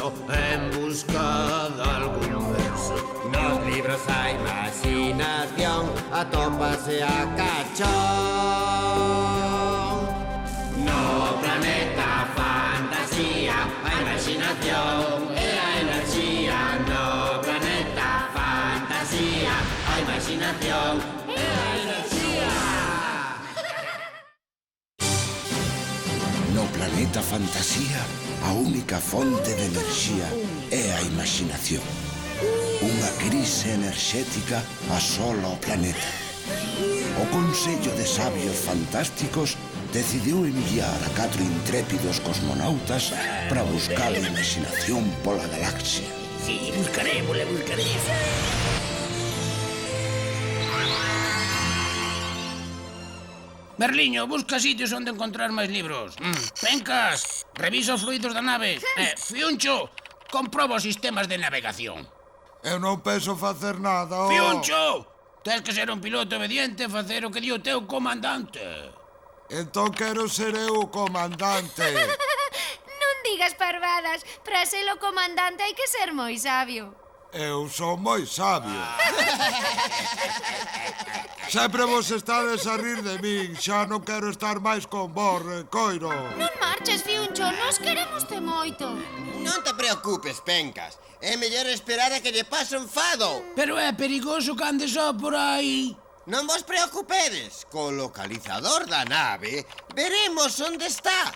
universo en busca de algún verso. Nos libros a imaginación atópase a cachón. No planeta fantasía, a imaginación e a enerxía. No planeta fantasía, a imaginación e a enerxía. No planeta fantasía, a única fonte de enerxía é a imaginación. Unha crise enerxética asola o planeta. O Consello de Sabios Fantásticos decidiu enviar a 4 intrépidos cosmonautas para buscar a imaginación pola galaxia. Sí, buscaremos. Merliño, busca sitios onde encontrar máis libros. Pencas, revisa os fluidos da nave. Fiuncho, comproba os sistemas de navegación. Eu non penso facer nada, Fiuncho, tens que ser un piloto obediente e facer o que di o teu comandante. Entón quero ser eu o comandante. Non digas parvadas. Para ser o comandante hai que ser moi sabio. Eu son moi sabio. Sempre vos estades a rir de min. Xa non quero estar máis con vos, Recoiro. Non marches, Fiuncho, nos queremoste moito. Non te preocupes, Pencas. É mellor esperar a que lle pase un fado. Pero é perigoso que ande só por aí. Non vos preocupedes. Co localizador da nave veremos onde está.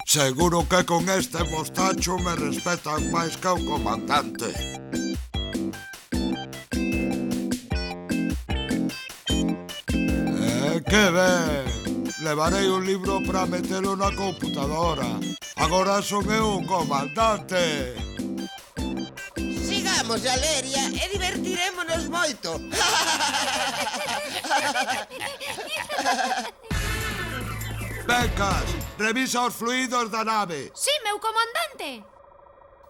Seguro que con este mostacho me respetan máis que un comandante. Que ben! Levarei un libro para metelo na computadora. Agora son eu o comandante. Sigamos a Leria e divertirémonos moito. Becas, revisa os fluidos da nave. Sí, meu comandante.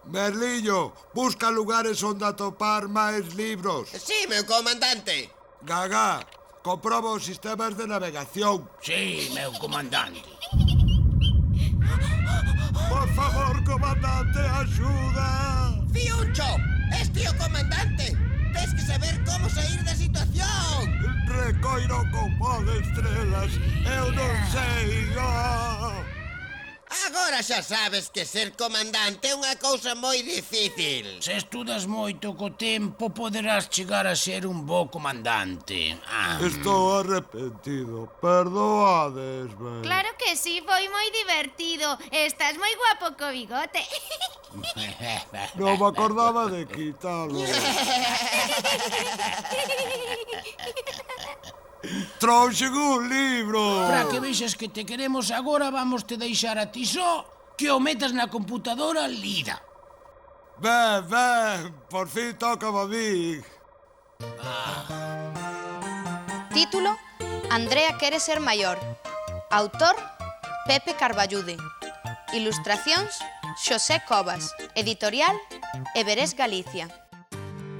Merliño, busca lugares onde atopar máis libros. Sí, meu comandante. Gagá, comproba os sistemas de navegación. Sí, meu comandante. Por favor, comandante, axuda. Fiuncho, este é o comandante. Tes que saber como sair da situación. Recoiro con pó de estrelas. Eu non sei. Agora xa sabes que ser comandante é unha cousa moi difícil. Se estudas moito co tempo, poderás chegar a ser un bo comandante. Estou arrepentido. Perdoadesme. Claro que sí, foi moi divertido. Estás moi guapo co bigote. Non me acordaba de quitalo. Trouxen un libro. Para que vexas que te queremos agora, vamos te deixar a ti só que o metas na computadora lida. Ben, por fin toca a mí. Título: Andrea quere ser maior. Autor: Pepe Carballude. Ilustracións: Xosé Cobas. Editorial: Everés Galicia.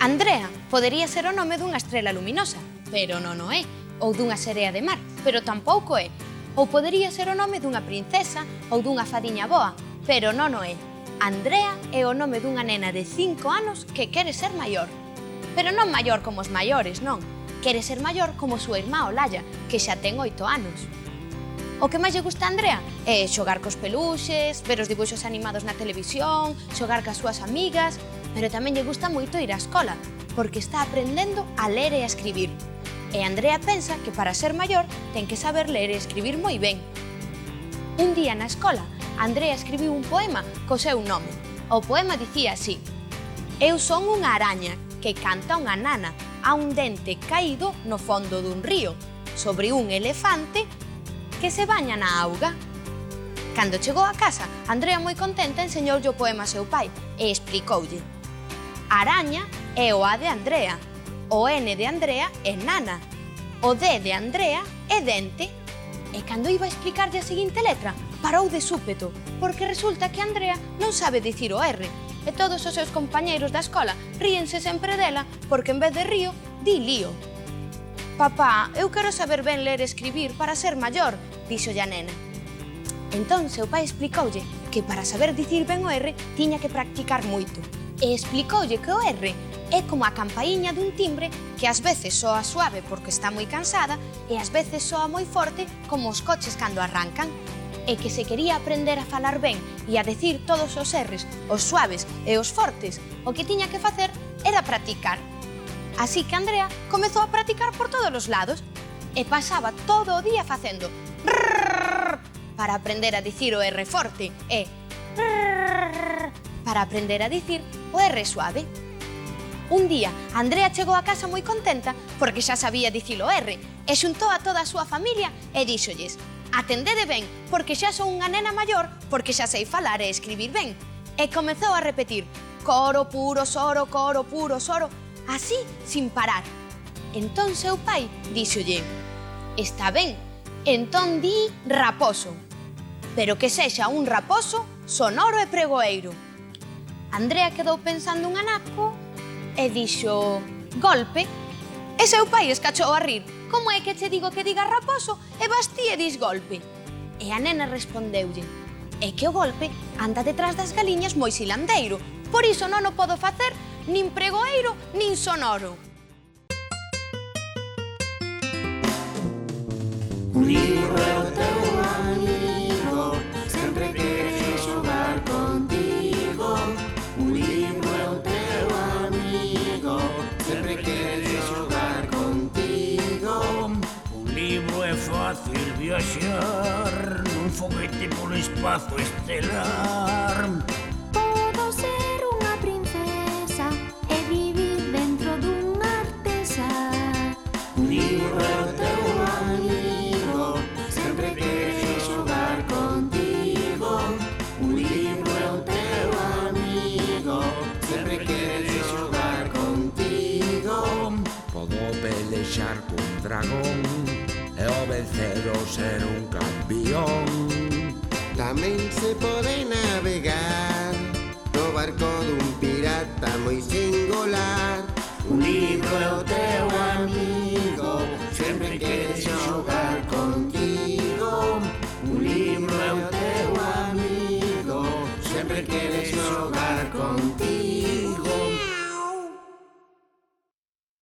Andrea podería ser o nome dunha estrela luminosa, pero non o é. Ou dunha serea de mar, pero tampouco é. Ou podería ser o nome dunha princesa ou dunha fadiña boa, pero non o é. Andrea é o nome dunha nena de 5 anos que quere ser maior. Pero non maior como os maiores, non. Quere ser maior como súa irmá Olalla, que xa ten 8 anos. O que máis lle gusta a Andrea é xogar cos peluxes, ver os dibuixos animados na televisión, xogar cas súas amigas, pero tamén lle gusta moito ir á escola, porque está aprendendo a ler e a escribir. E Andrea pensa que para ser maior ten que saber ler e escribir moi ben. Un día na escola, Andrea escribiu un poema co seu nome. O poema dicía así: Eu son unha araña que canta unha nana a un dente caído no fondo dun río, sobre un elefante que se baña na auga. Cando chegou a casa, Andrea moi contenta enseñoulle o poema a seu pai e explicoulle: Araña é o A de Andrea, o N de Andrea é nana, o D de Andrea é dente. E cando iba a explicarlle a seguinte letra, parou de súpeto, porque resulta que Andrea non sabe dicir o R, e todos os seus compañeiros da escola ríense sempre dela, porque en vez de río, di lío. Papá, eu quero saber ben ler e escribir para ser maior, dixo a nena. Entón, seu pai explicoulle que para saber dicir ben o R tiña que practicar moito. E explicoulle que o R é como a campaíña dun timbre que ás veces soa suave porque está moi cansada e ás veces soa moi forte como os coches cando arrancan. E que se quería aprender a falar ben e a decir todos os R's, os suaves e os fortes, o que tiña que facer era practicar. Así que Andrea comezou a practicar por todos os lados e pasaba todo o día facendo rrrr para aprender a dicir o R forte e rrrr para aprender a dicir o R suave. Un día, Andrea chegou a casa moi contenta porque xa sabía dicir o R e xuntou a toda a súa familia e díxolles: atendede ben, porque xa son unha nena maior, porque xa sei falar e escribir ben. E comezou a repetir coro puro soro, así, sin parar. Entón seu pai díxolle: está ben, entón di raposo, pero que sexa un raposo sonoro e pregoeiro. Andrea quedou pensando un anaco e dixo golpe. E seu pai escachou a rir: como é que che digo que digas raposo e vas ti e dis golpe? E a nena respondeulle: é que o golpe anda detrás das galiñas moi silandeiro, por iso non o podo facer nin pregoeiro nin sonoro. Un libro é o teu amigo, sempre quere xogar contigo. Un libro é o teu amigo, sempre quere xogar contigo. Un libro é fácil viaxar nun foguete polo espazo estelar. Podo ser unha princesa e vivir dentro dun artesán. Un libro é o teu amigo, sempre quere xogar contigo. Un libro é o teu amigo, sempre quere xogar contigo. Podo pelexar cun dragón e ao vencelo ser un campeón. Tamén se pode navegar no barco